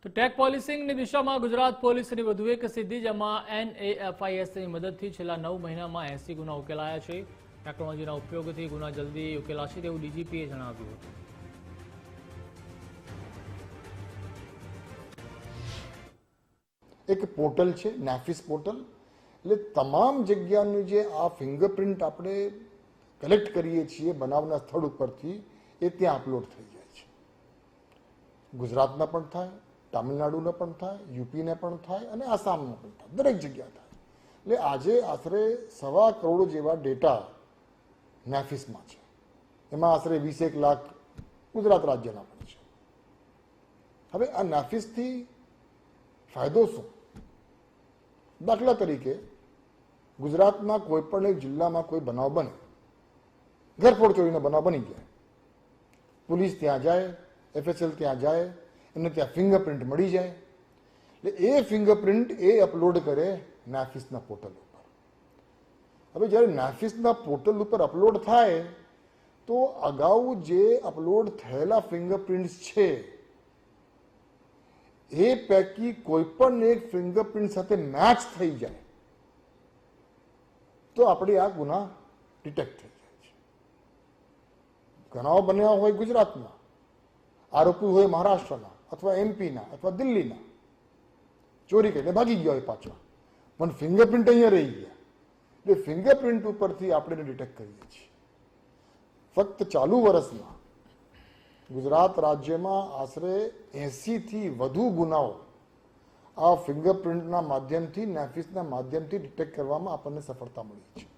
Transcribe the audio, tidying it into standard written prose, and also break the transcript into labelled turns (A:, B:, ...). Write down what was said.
A: તો ટેગ પોલિસિંગની દિશામાં ગુજરાત પોલીસની વધુ એક સિદ્ધિ, જેમાં NAFISની મદદથી છેલ્લા 9 મહિનામાં 80 ગુના ઉકેલાયા છે. ટેકનોલોજીના ઉપયોગથી ગુના જલ્દી ઉકેલાશે તેવું ડીજીપીએ જણાવ્યું હતું.
B: એક પોર્ટલ છે નાફિસ પોર્ટલ, એટલે તમામ જગ્યાનું જે આ ફિંગરપ્રિન્ટ આપણે કલેક્ટ કરીએ છીએ બનાવના સ્થળ ઉપરથી એ ત્યાં અપલોડ થઈ જાય છે. ગુજરાતના પણ થાય, તામિલનાડુના પણ થાય, યુપીને પણ થાય અને આસામનો પણ થાય, દરેક જગ્યા થાય. એટલે આજે આશરે 1.25 કરોડ જેવા ડેટા નાફિસમાં છે. એમાં આશરે 21 લાખ ગુજરાત રાજ્યના પણ છે. હવે આ નાફિસથી ફાયદો શું? દાખલા તરીકે ગુજરાતના કોઈ પણ એક જિલ્લામાં કોઈ બનાવ બને, ઘરફોડ ચોરીનો બનાવ બની જાય, પોલીસ ત્યાં જાય, FSL ત્યાં જાય, એને ત્યાં ફિંગરપ્રિન્ટ મળી જાય, એટલે એ ફિંગરપ્રિન્ટ એ અપલોડ કરે નાફિસના પોર્ટલ ઉપર. હવે જ્યારે નાફિસના પોર્ટલ ઉપર અપલોડ થાય તો અગાઉ જે અપલોડ થયેલા ફિંગરપ્રિન્ટ્સ છે એ પૈકી કોઈ પણ એક ફિંગરપ્રિન્ટ સાથે મેચ થઈ જાય તો આપણે આ ગુના ડિટેક્ટ થઈ જાય છે. ગુનાઓ બન્યા હોય ગુજરાતમાં, આરોપી હોય મહારાષ્ટ્રના અથવા MPના અથવા દિલ્હીના, ચોરી કરીને ભાગી ગયા હોય પાછા, પણ ફિંગરપ્રિન્ટ અહીંયા રહી ગયા, એટલે ફિંગરપ્રિન્ટ ઉપરથી આપણે ડિટેક્ટ કરીએ છીએ. ફક્ત ચાલુ વર્ષમાં ગુજરાત રાજ્યમાં આશરે 80થી વધુ ગુનાઓ આ ફિંગરપ્રિન્ટના માધ્યમથી, નાફિસના માધ્યમથી ડિટેક્ટ કરવામાં આપણને સફળતા મળી છે.